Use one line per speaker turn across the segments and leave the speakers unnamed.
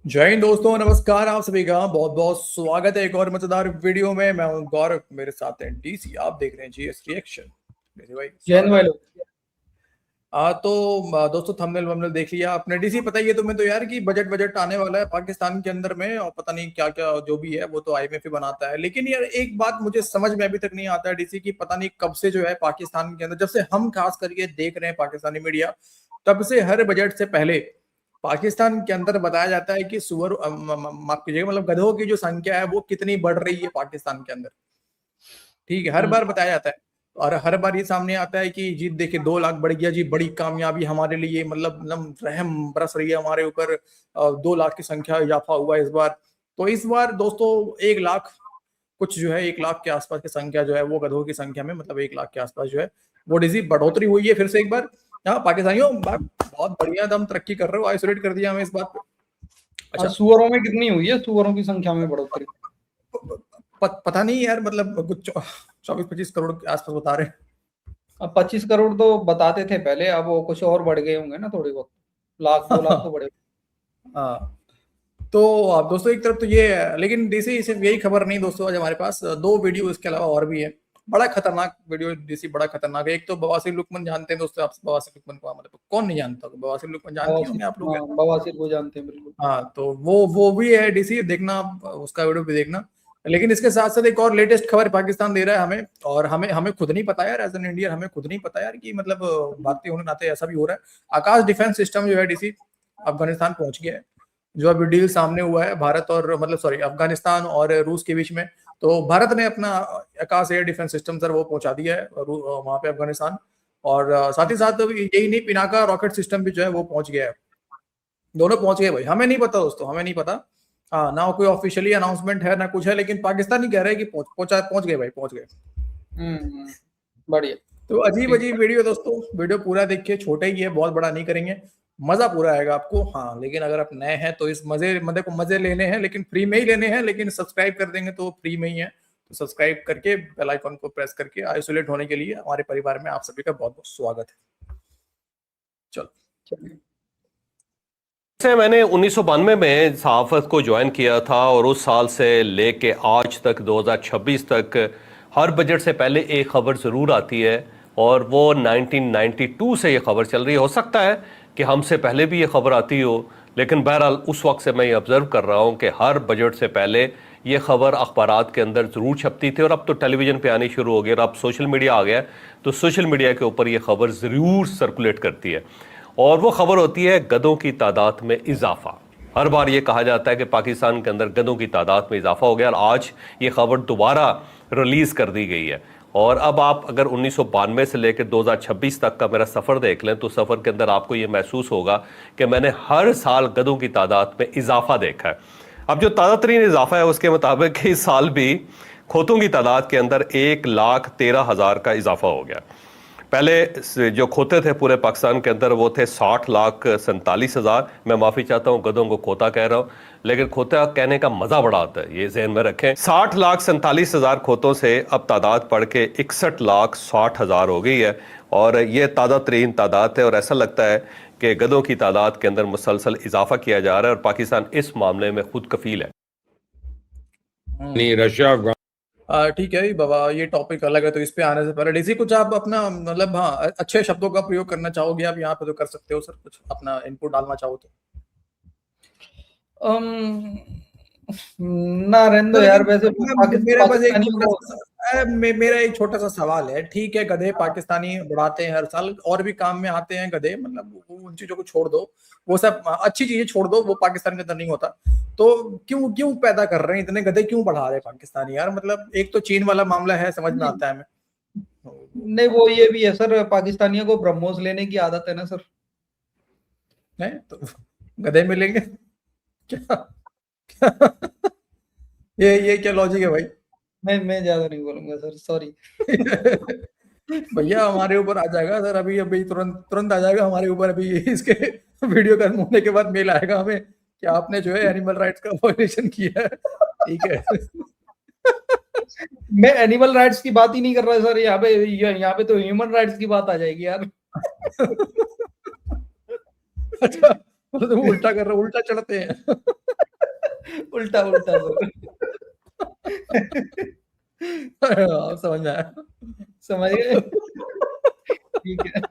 जय हिंद दोस्तों, नमस्कार। आप सभी का बहुत बहुत स्वागत है एक और मजेदार वीडियो में। मैं हूं गौरव, मेरे साथ हैं डीसी। आप देख रहे हैं जीएस रिएक्शन। डीसी भाई
जैन
स्वागत
भाई
है।
लोग।
दोस्तों थंबनेल वंबनेल देख लिया आपने। डीसी पता ही है तुम्हें तो यार कि बजट बजट आने वाला है पाकिस्तान के अंदर में, और पता नहीं क्या क्या जो भी है वो तो आईएमएफ ही बनाता है। लेकिन यार एक बात मुझे समझ में अभी तक नहीं आता है डीसी की, पता नहीं कब से जो है पाकिस्तान के अंदर, जब से हम खास करके देख रहे हैं पाकिस्तानी मीडिया, तब से हर बजट से पहले पाकिस्तान के अंदर बताया जाता है कि सुअर माफ कीजिएगा, मतलब गधों की जो संख्या है वो कितनी बढ़ रही है पाकिस्तान के अंदर। ठीक है, हर बार बताया जाता है। और हर बार ये सामने आता है कि जी देखिए 2 लाख बढ़ गया जी, बड़ी कामयाबी हमारे लिए, मतलब रहम बरस रही है हमारे ऊपर। 2 लाख की संख्या इजाफा हुआ इस बार। तो इस बार दोस्तों 1 लाख कुछ जो है, 1 लाख के आसपास की संख्या जो है वो गधों की संख्या में, मतलब 1 लाख के आसपास जो है वो डिजी बढ़ोतरी हुई है फिर से एक बार। हाँ पाकिस्तानियों बहुत बढ़िया, दम तरक्की कर रहे हो, आइसोलेट कर दिया हमें इस बात पे। अच्छा,
सुअरों में कितनी हुई है? सुअरों की संख्या में बढ़ोतरी?
पता नहीं यार, मतलब कुछ 24-25 करोड़ के आसपास बता रहे हैं।
अब 25 करोड़ तो बताते थे पहले, अब वो कुछ और बढ़ गए होंगे ना, थोड़ी बहुत। लाख 2 लाख तो बढ़े।
हाँ, तो आप दोस्तों एक तरफ तो ये है, लेकिन डीसी सिर्फ यही खबर नहीं दोस्तों, आज हमारे पास 2 वीडियो इसके अलावा और भी है। बड़ा खतरनाक वीडियो डीसी, बड़ा खतरनाक है। एक तो बवासीर लुकमान जानते हैं दोस्तों आप, बवासीर लुकमान को मतलब कौन नहीं जानता, बवासीर लुकमान जानती
बवासीर,
होंगे आप लोग।
हाँ, बवासीर को जानते हैं बिल्कुल।
हाँ, तो वो भी है डीसी, देखना आप उसका वीडियो भी देखना। लेकिन इसके साथ साथ एक और लेटेस्ट खबर पाकिस्तान दे रहा है हमें, और हमें हमें खुद नहीं पता यार, एज एन इंडियन हमें खुद नहीं पता यार कि मतलब भारतीय होने नाते ऐसा भी हो रहा है। आकाश डिफेंस सिस्टम जो है डीसी अफगानिस्तान पहुंच गया है। जो अभी डील सामने हुआ है भारत और मतलब सॉरी अफगानिस्तान और रूस के बीच में, तो भारत ने अपना आकाश एयर डिफेंस सिस्टम सर वो पहुंचा दिया है वहां पे अफगानिस्तान। और साथ ही साथ यही नहीं, पिनाका रॉकेट सिस्टम भी जो है वो पहुंच गया है। दोनों पहुंच गए भाई, हमें नहीं पता दोस्तों, हमें नहीं पता। हाँ, ना कोई ऑफिशियली अनाउंसमेंट है ना कुछ है, लेकिन पाकिस्तान ही कह रहे हैं कि पहुंच गए भाई, पहुंच गए।
बढ़िया।
तो अजीब
ठीक।
अजीब वीडियो दोस्तों, वीडियो पूरा देखिए, छोटा ही है, बहुत बड़ा नहीं करेंगे। मजा पूरा आएगा आपको। हाँ, लेकिन अगर आप नए हैं तो इस मजे लेने हैं, लेकिन फ्री में ही लेने हैं। लेकिन सब्सक्राइब कर देंगे तो फ्री में ही है। तो सब्सक्राइब करके बेल आइकन को प्रेस करके आइसोलेट होने के लिए हमारे परिवार में आप सभी का बहुत बहुत स्वागत है। चलो,
चलिए।
से मैंने 1992 में सहाफ़त को ज्वाइन किया था और उस साल से लेके आज तक 2026 तक हर बजट से पहले एक खबर ज़रूर आती है, और वो 1992 से ये खबर चल रही है। हो सकता है कि हमसे पहले भी ये खबर आती हो, लेकिन बहरहाल उस वक्त से मैं ये ऑब्ज़र्व कर रहा हूँ कि हर बजट से पहले ये खबर अखबारात के अंदर ज़रूर छपती थी। और अब तो टेलीविज़न पे आनी शुरू हो गई, और अब सोशल मीडिया आ गया, तो सोशल मीडिया के ऊपर ये खबर ज़रूर सर्कुलेट करती है। और वो खबर होती है गधों की तादाद में इजाफा। हर बार ये कहा जाता है कि पाकिस्तान के अंदर गधों की तादाद में इजाफा हो गया, और आज ये खबर दोबारा रिलीज़ कर दी गई है। और अब आप अगर 1992 से लेकर 2026 तक का मेरा सफ़र देख लें, तो सफ़र के अंदर आपको ये महसूस होगा कि मैंने हर साल गधों की तादाद में इजाफा देखा है। अब जो ताज़ा तरीन इजाफा है उसके मुताबिक इस साल भी खोतों की तादाद के अंदर 1,13,000 का इजाफा हो गया। पहले जो खोते थे पूरे पाकिस्तान के अंदर वो थे 60,47,000। मैं माफ़ी चाहता हूँ, गधों को खोता कह रहा हूँ, लेकिन खोता कहने का मज़ा बड़ा आता है, ये ज़हन में रखें। 60,47,000 खोतों से अब तादाद बढ़ के 61,60,000 हो गई है, और ये ताज़ा तरीन तादाद है। और ऐसा लगता है कि गधों की तादाद के अंदर मुसलसल इजाफा किया जा रहा है, और पाकिस्तान इस मामले में खुद कफील है।
नहीं, रशिया
ठीक है बाबा, ये टॉपिक अलग है, तो इस पे आने से पहले डीसी कुछ आप अपना मतलब हाँ अच्छे शब्दों का प्रयोग करना चाहोगे आप यहाँ पे तो कर सकते हो सर, कुछ अपना इनपुट डालना चाहो तो।
अम, ना रहने दो यार, वैसे
मेरा बस एक
पाकिस्तानियों
छोटा
को।
सा मेरा एक छोटा सा सवाल है। ठीक है, गधे पाकिस्तानी बढ़ाते हैं हर साल, और भी काम में आते हैं गधे, मतलब उन चीजों को छोड़ दो, वो सब अच्छी चीजें छोड़ दो, वो पाकिस्तान के अंदर नहीं होता। तो क्यों क्यों पैदा कर रहे हैं इतने गधे, क्यों बढ़ा रहे हैं पाकिस्तानी यार? मतलब एक तो चीन वाला मामला है, समझ में आता है हमें।
नहीं, वो ये भी है सर, पाकिस्तानियों को ब्रह्मोस लेने की आदत है ना सर।
है तो गधे मिलेंगे क्या, क्या? ये क्या लॉजिक है भाई?
मैं ज्यादा नहीं बोलूंगा सर, सॉरी।
भैया हमारे ऊपर आ जाएगा सर, अभी अभी तुरंत तुरंत आ जाएगा हमारे ऊपर। अभी इसके वीडियो खत्म होने के बाद मेल आएगा हमें कि आपने जो है एनिमल राइट्स का वायलेशन किया है। ठीक है।
मैं एनिमल राइट्स की बात ही नहीं कर रहा सर, यहाँ पे तो ह्यूमन राइट्स की बात आ जाएगी यार।
अच्छा, मतलब तुम उल्टा कर रहे हो, उल्टा चढ़ते हैं।
उल्टा उल्टा सर।
हाँ, समझ में आया।
समझ गए? ठीक है।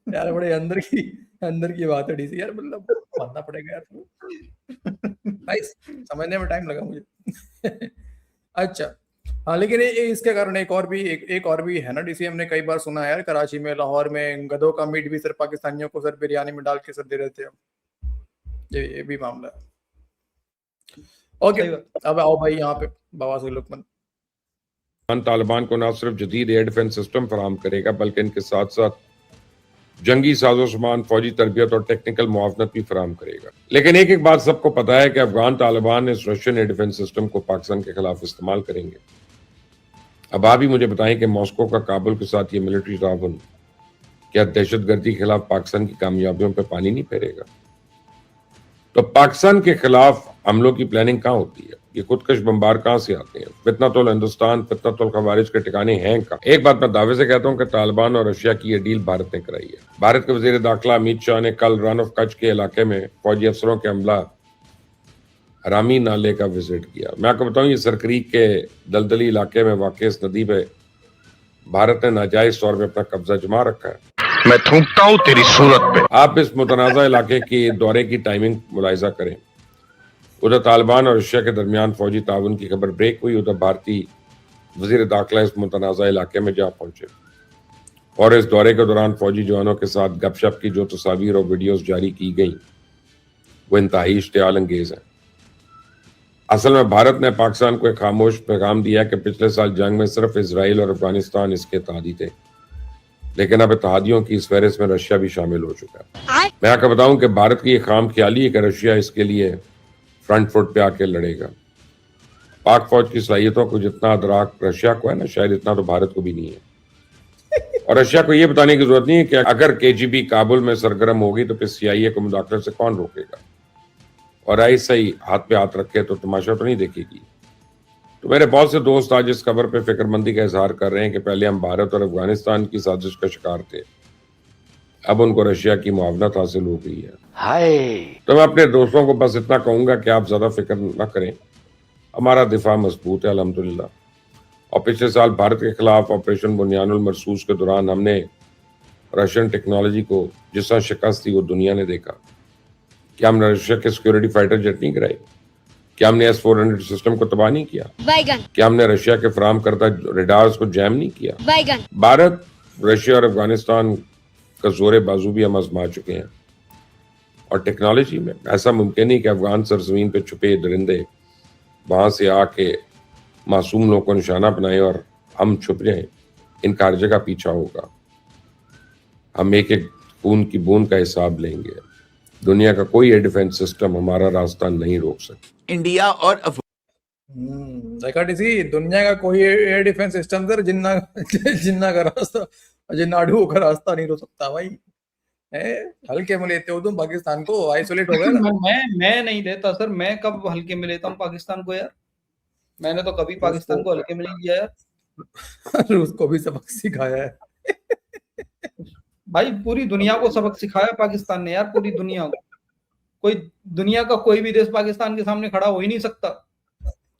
यार बड़े अंदर की बात है डीसी यार, मतलब मानना पड़ेगा यार। नाइस, समझने में टाइम लगा मुझे। अच्छा, हाँ लेकिन इसके कारण एक और भी है ना डीसी, हमने कई बार सुना है यार, कराची में, लाहौर में गधों का मीट भी सिर्फ पाकिस्तानियों को सर बिरयानी में डाल के सर दे देते हो, ये भी मामला है। ओके,
सही बात।
अब आओ भाई यहाँ पे बवासीर लुकमान।
तालिबान को न सिर्फ जदीद एयर डिफेंस सिस्टम फराहम करेगा बल्कि इनके साथ साथ जंगी साजो सामान, फौजी तरबियत और टेक्निकल मुआवनत भी फराहम करेगा। लेकिन एक एक बात सबको पता है कि अफगान तालिबान इस रशियन एयर डिफेंस सिस्टम को पाकिस्तान के खिलाफ इस्तेमाल करेंगे। अब आप ही मुझे बताएं कि मॉस्को का काबुल के साथ ये मिलिट्री ताउन क्या दहशतगर्दी के खिलाफ पाकिस्तान की कामयाबियों पर पानी नहीं फेरेगा? तो पाकिस्तान के खिलाफ हमलों की प्लानिंग कहाँ होती है? ये खुदकश बम्बार कहाँ से आते हैं? फितनतुल हिंदुस्तान, फितनतुल खवारिज के ठिकाने हैं कहाँ? एक बात मैं दावे से कहता हूँ कि तालिबान और रशिया की ये डील भारत ने कराई है। भारत के वजीर दाखिला अमित शाह ने कल रन ऑफ कच्छ के इलाके में फौजी अफसरों के हमला रामी नाले का विजिट किया। मैं आपको बताऊं, ये सरक्रीक के दलदली इलाके में वाक़ इस नदी पे भारत ने नाजायज तौर पर अपना कब्जा जमा रखा है।
मैं थूकता हूं तेरी सूरत पे।
आप इस मुतनाज़ा इलाके के दौरे की टाइमिंग मुलाहिजा करें। उधर तालिबान और रशिया के दरमियान फौजी ताउन की खबर ब्रेक हुई, उधर भारतीय वजीर दाखिला इस मुतनाज़ा इलाके में जा पहुंचे और इस दौरे के दौरान फौजी जवानों के साथ गपशप की जो तस्वीर और वीडियोस जारी की गई वो इंतहाई इश्तियाल अंगेज है। असल में भारत ने पाकिस्तान को एक खामोश पैगाम दिया कि पिछले साल जंग में सिर्फ इसराइल और अफगानिस्तान इसके इत्तेहादी थे, लेकिन अब इत्तेहादियों की इस फहरिस्त में रशिया भी शामिल हो चुका है। मैं आपको बताऊं कि भारत की ये खाम ख्याली है कि रशिया इसके लिए फ्रंट फुट पे आके लड़ेगा। पाक फौज की सलाहियतों को जितना अदराक रशिया को है ना, शायद इतना तो भारत को भी नहीं है। और रशिया को ये बताने की जरूरत नहीं है कि अगर केजीबी काबुल में सरगर्म होगी तो फिर सीआईए को मुदाखलत से कौन रोकेगा, और ऐसे ही हाथ पे हाथ रखे तो तमाशा तो नहीं देखेगी। तो मेरे बहुत से दोस्त आज इस खबर पे फिक्रमंदी का इजहार कर रहे हैं कि पहले हम भारत और अफगानिस्तान की साजिश का शिकार थे, अब उनको रशिया की मुआवनत हासिल हो गई है। तो मैं अपने दोस्तों को बस इतना कहूंगा कि आप ज्यादा फिक्र न करें, हमारा दिफा मजबूत है अल्हम्दुलिल्लाह। और पिछले साल भारत के खिलाफ ऑपरेशन बुनियानुल मरसूस के दौरान हमने रशियन टेक्नोलॉजी को जिस तरह शिकस्त दी वो दुनिया ने देखा। क्या हमने रशिया के सिक्योरिटी फाइटर जेट नहीं गिराए? क्या हमने S-400 सिस्टम को तबाह नहीं किया? क्या हमने रशिया के फराहम करता रेडार्स को जैम नहीं किया? भारत, रशिया और अफगानिस्तान का जोरे बाजू भी हम आजमा चुके हैं। और टेक्नोलॉजी में ऐसा मुमकिन नहीं कि अफगान सरजमीन पे छुपे दरिंदे वहां से आके मासूम लोगों को निशाना बनाए और हम छुप जाएं। इनका हर जगह पीछा होगा। हम एक एक खून की बूंद का हिसाब लेंगे। दुनिया का कोई एयर डिफेंस सिस्टम हमारा रास्ता नहीं रोक सकता।
इंडिया और
देखा डीसी, दुनिया का कोई एयर डिफेंस सिस्टम सर जिन्ना का रास्ता, जिन्नाडू का रास्ता नहीं रोक सकता भाई। हल्के में लेते हो तुम पाकिस्तान को, आइसोलेट हो गया ना।
मैं नहीं लेता सर, मैं कब हल्के में लेता हूँ पाकिस्तान को यार? मैंने तो कभी पाकिस्तान को हल्के में नहीं लिया यार।
रूस को भी सबक सिखाया है
भाई, पूरी दुनिया को सबक सिखाया पाकिस्तान ने यार, पूरी दुनिया को। कोई दुनिया का कोई भी देश पाकिस्तान के सामने खड़ा हो ही नहीं सकता।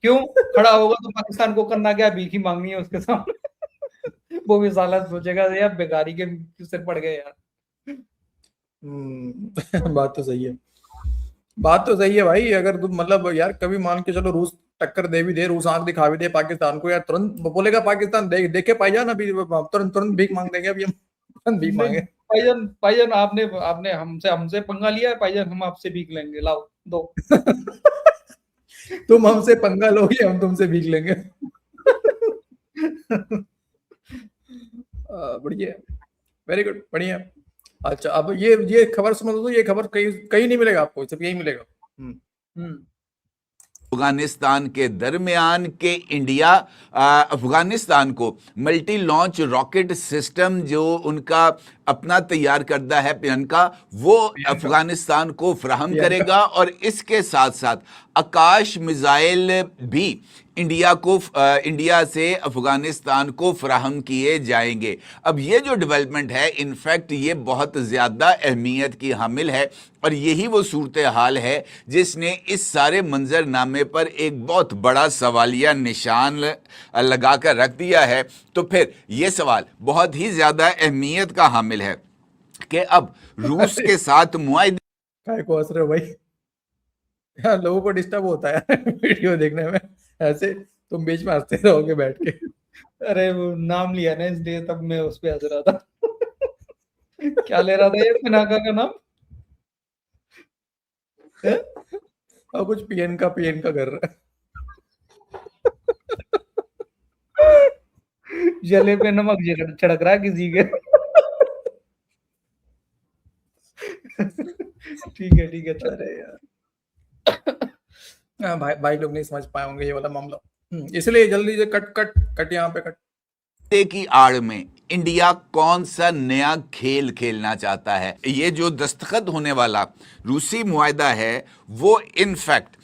क्यों खड़ा होगा तो पाकिस्तान को करना क्या, भीख ही मांगनी है उसके सामने। वो भी साला सोचेगा यार बेकारी के सिर पड़ गए यार।
बात तो सही है, बात तो सही है भाई। अगर तुम मतलब यार कभी मान के चलो रूस टक्कर दे भी दे, रूस आंख दिखा भी दे पाकिस्तान को, यार तुरंत बोलेगा पाकिस्तान देखे पाई जान, अभी तुरंत भीख मांग देंगे, अभी हम तुरंत भीख मांगे।
भाईजान आपने हमसे पंगा लिया है भाईजान, हम आपसे भीख लेंगे, लाओ दो।
तुम हमसे पंगा लोगे, हम तुमसे भीख लेंगे। बढ़िया, वेरी गुड, बढ़िया। अच्छा, अब ये खबर समझ लो, ये खबर कहीं नहीं मिलेगा आपको, सिर्फ यही मिलेगा।
अफगानिस्तान के दरमियान के इंडिया अफगानिस्तान को मल्टी लॉन्च रॉकेट सिस्टम जो उनका अपना तैयार करदा है प्रियंका, वो अफगानिस्तान को फ्राहम करेगा और इसके साथ साथ आकाश मिसाइल भी इंडिया से अफगानिस्तान को फराहम किए जाएंगे। अब ये जो डेवलपमेंट है, इनफैक्ट ये बहुत ज़्यादा अहमियत की हामिल है और यही वो सूरत हाल है जिसने इस सारे मंजरनामे पर एक बहुत बड़ा सवालिया निशान लगा कर रख दिया है। तो फिर ये सवाल बहुत ही ज़्यादा अहमियत का हामिल है कि अब रूस के साथ मुआहिदे
काय को हंस रहे हो भाई? यार लोगों को डिस्टर्ब होता है वीडियो देखने में, ऐसे तुम बीच में हंसते रहोगे बैठ के।
अरे वो नाम लिया ना इसलिए तब मैं उस पे हंस रहा था। क्या ले रहा था ये पिनाका का नाम?
और कुछ पीएन का कर रहा है।
जले पे नमक छिड़क रहा है किसी के। ठीक है चल।
अरे यार भाई लोग नहीं समझ पाए होंगे ये वाला मामला, इसलिए जल्दी से कट यहाँ पे कट।
की आड़ में इंडिया कौन सा नया खेल खेलना चाहता है? ये जो दस्तखत होने वाला रूसी मुआहिदा है वो इनफैक्ट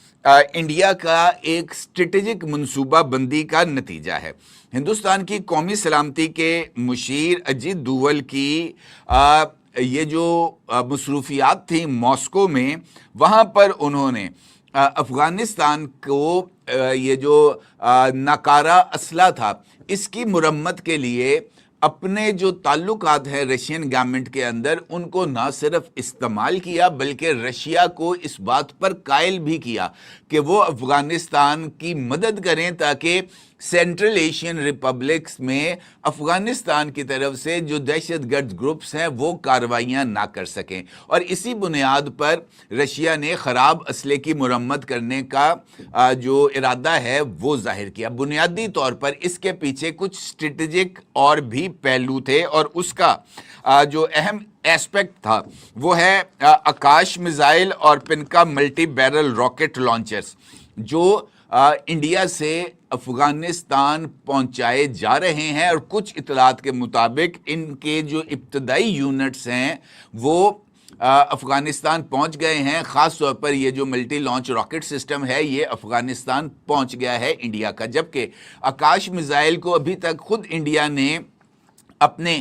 इंडिया का एक स्ट्रेटेजिक मंसूबा बंदी का नतीजा है। हिंदुस्तान की कौमी सलामती के मुशीर अजीत डोवाल की ये जो मसरूफियात थी मॉस्को में, वहाँ पर उन्होंने अफगानिस्तान को ये जो नाकारा असला था इसकी मुरम्मत के लिए अपने जो ताल्लुकात हैं रशियन गवर्नमेंट के अंदर उनको ना सिर्फ इस्तेमाल किया बल्कि रशिया को इस बात पर कायल भी किया कि वो अफगानिस्तान की मदद करें ताकि सेंट्रल एशियन रिपब्लिक्स में अफगानिस्तान की तरफ से जो दहशतगर्द ग्रुप्स हैं वो कार्रवाइयाँ ना कर सकें। और इसी बुनियाद पर रशिया ने ख़राब असले की मुरम्मत करने का जो इरादा है वो जाहिर किया। बुनियादी तौर पर इसके पीछे कुछ स्ट्रेटेजिक और भी पहलू थे और उसका जो अहम एस्पेक्ट था वो है आकाश मिसाइल और पिनका मल्टी बैरल रॉकेट लॉन्चर्स जो इंडिया से अफगानिस्तान पहुंचाए जा रहे हैं। और कुछ इतलात के मुताबिक इनके जो इब्तदाई यूनिट्स हैं वो अफगानिस्तान पहुंच गए हैं। ख़ास तौर पर ये जो मल्टी लॉन्च रॉकेट सिस्टम है ये अफगानिस्तान पहुंच गया है इंडिया का, जबकि आकाश मिसाइल को अभी तक खुद इंडिया ने अपने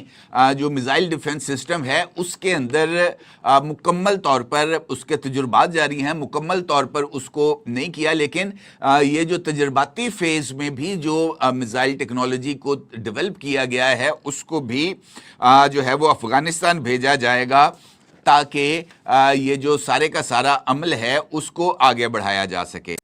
जो मिसाइल डिफेंस सिस्टम है उसके अंदर मुकम्मल तौर पर उसके तजुर्बात जारी हैं, मुकम्मल तौर पर उसको नहीं किया। लेकिन ये जो तजुर्बाती फेज़ में भी जो मिसाइल टेक्नोलॉजी को डेवलप किया गया है उसको भी जो है वो अफ़गानिस्तान भेजा जाएगा ताकि ये जो सारे का सारा अमल है उसको आगे बढ़ाया जा सके।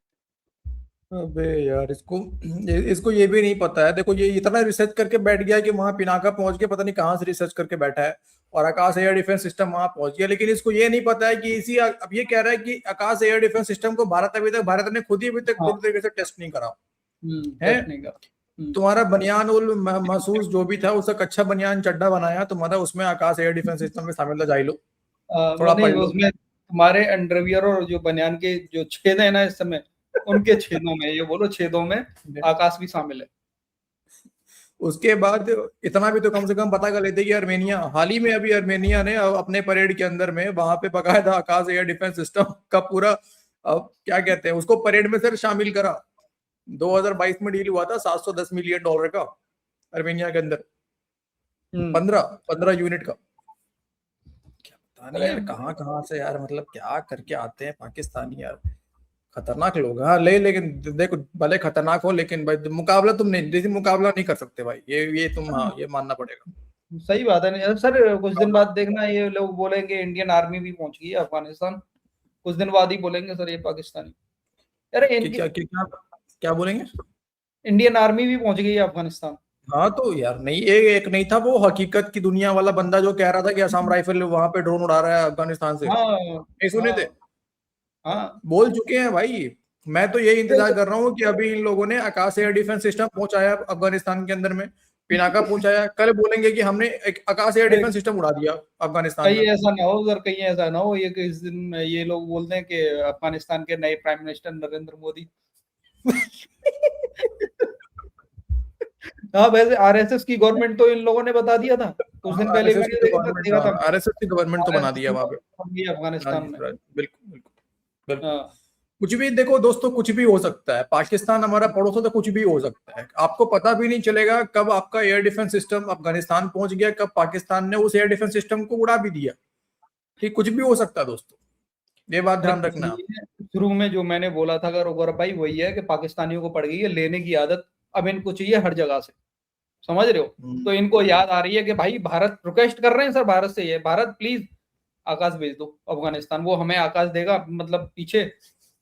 अबे यार इसको ये भी नहीं पता है। देखो ये इतना रिसर्च करके बैठ गया कि वहां पिनाका पहुंच के पता नहीं कहां से रिसर्च करके बैठा है और आकाश एयर डिफेंस सिस्टम वहां पहुंच गया, लेकिन इसको ये नहीं पता है कि अब ये कह रहा है कि आकाश एयर डिफेंस सिस्टम को भारत ने खुद ही अभी तक पूरी तरीके से टेस्ट नहीं करा है। तुम्हारा बनियान उल महसूस जो भी था उसका कच्चा बनियान चड्डा बनाया तुम्हारा, उसमें आकाश एयर डिफेंस सिस्टम में शामिल था। जाई लो थोड़ा पढ़ लो।
उसमें तुम्हारे अंडरवियर और जो बनियान के जो छेद है ना इस समय उनके छेदों में, ये बोलो छेदों में आकाश भी शामिल है।
उसके बाद इतना भी तो कम से कम पता कर लेते कि अर्मेनिया हाल ही में अभी अर्मेनिया ने अपने परेड के अंदर में वहां पे बकायदा आकाश एयर डिफेंस सिस्टम का पूरा क्या कहते हैं उसको परेड में सर शामिल करा। 2022 में डील हुआ था $710 मिलियन का अर्मेनिया के अंदर 15 यूनिट का। क्या पता नहीं यार कहाँ से यार मतलब क्या करके आते हैं पाकिस्तानी यार, खतरनाक लोग। हाँ लेकिन देखो भले खतरनाक हो लेकिन भाई मुकाबला मुकाबला नहीं कर सकते भाई, ये तुम ये मानना पड़ेगा।
सही बात है सर। कुछ दिन बाद देखना ये लोग बोलेंगे इंडियन आर्मी भी पहुंच गई है अफगानिस्तान, कुछ दिन बाद ही बोलेंगे सर ये पाकिस्तानी।
अरे क्या बोलेंगे?
इंडियन आर्मी भी पहुंच गई है अफगानिस्तान।
हाँ तो यार नहीं एक नहीं था वो हकीकत की दुनिया वाला बंदा जो कह रहा था कि असम राइफल वहां पे ड्रोन उड़ा रहा है अफगानिस्तान से। नहीं सुने थे? हाँ बोल चुके हैं भाई। मैं तो यही इंतजार कर रहा हूँ कि अभी इन लोगों ने आकाश एयर डिफेंस सिस्टम पहुंचाया अफगानिस्तान के अंदर में, पिनाका पहुंचाया, कल बोलेंगे कि हमने एक आकाश एयर डिफेंस सिस्टम उड़ा दिया अफगानिस्तान में।
कहीं ऐसा ना हो सर, कहीं ऐसा ना हो ये किस दिन ये लोग बोलते हैं कि अफगानिस्तान के नए प्राइम मिनिस्टर नरेंद्र मोदी। हाँ वैसे आरएसएस की गवर्नमेंट तो इन लोगों ने बता दिया था कुछ दिन पहले।
आरएसएस की गवर्नमेंट तो बना दिया वहां पे
अफगानिस्तान में।
बिल्कुल। कुछ भी देखो दोस्तों, कुछ भी हो सकता है। पाकिस्तान हमारा पड़ोस है तो कुछ भी हो सकता है। आपको पता भी नहीं चलेगा कब आपका एयर डिफेंस सिस्टम अफगानिस्तान पहुंच गया, कब पाकिस्तान ने उस एयर डिफेंस सिस्टम को उड़ा भी दिया। ठीक, कुछ भी हो सकता है दोस्तों, ये बात ध्यान रखना।
शुरू में जो मैंने बोला था अगर गौरव भाई, वही है कि पाकिस्तानियों को पड़ गई है लेने की आदत। अब इनको चाहिए हर जगह से, समझ रहे हो? तो इनको याद आ रही है कि भाई भारत रिक्वेस्ट कर रहे हैं सर भारत से, ये भारत प्लीज आकाश भेज दो अफगानिस्तान, वो हमें आकाश देगा, मतलब पीछे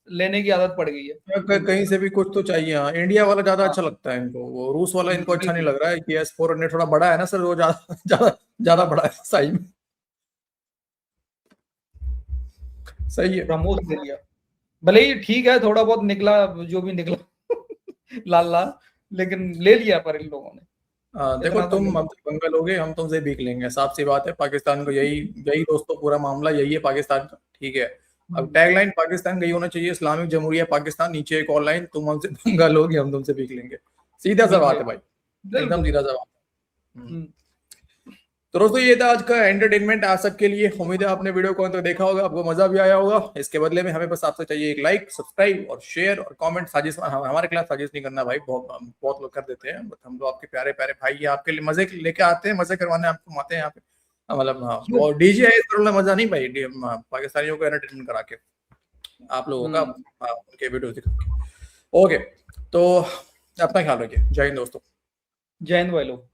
लेने की आदत पड़ गई है।
कहीं से भी कुछ तो चाहिए। हाँ, इंडिया वाला ज्यादा अच्छा लगता है इनको, वो रूस वाला इनको अच्छा नहीं लग रहा है कि S-400 थोड़ा बड़ा है ना सर, वो ज्यादा ज्यादा ज्यादा बड़ा है साइज में। सही है।
ब्रह्मोस ले लिया, भले ही ठीक है थोड़ा बहुत निकला जो भी निकला लाल लाल, लेकिन ले लिया पर इन लोगों ने।
देखो तुम हमसे पंगा लोगे, हम तुमसे भीख लेंगे, साफ सी बात है। पाकिस्तान को यही यही दोस्तों पूरा मामला यही है पाकिस्तान का, ठीक है। अब टैगलाइन पाकिस्तान का यही होना चाहिए, इस्लामिक जमहूरिया पाकिस्तान, नीचे एक और लाइन, तुम हमसे पंगा लोगे हम तुमसे भीख लेंगे। सीधा सा बात है भाई, एकदम सीधा सा बात है। तो दोस्तों ये था आज का एंटरटेनमेंट आप सबके लिए। उम्मीद है आपने वीडियो को अंत तक देखा होगा, आपको मजा भी आया होगा। इसके बदले में हमें बस आपसे चाहिए एक लाइक, सब्सक्राइब और शेयर और कमेंट। साजिश हमारे खिलाफ साजिश नहीं करना भाई, बहुत लोग कर देते हैं, बट हम तो आपके प्यारे प्यारे भाई हैं, आपके लिए मजे लेके आते हैं, मजे करवाने आपको आते हैं यहाँ पे। मतलब हाँ, और डीजे है इस तरह मजा नहीं भाई, पाकिस्तानियों को एंटरटेनमेंट करा के आप लोगों का उनके वीडियो दिखा के। ओके, तो अपना ख्याल रखिए। जय हिंद दोस्तों।
जय हिंद भाई लोग।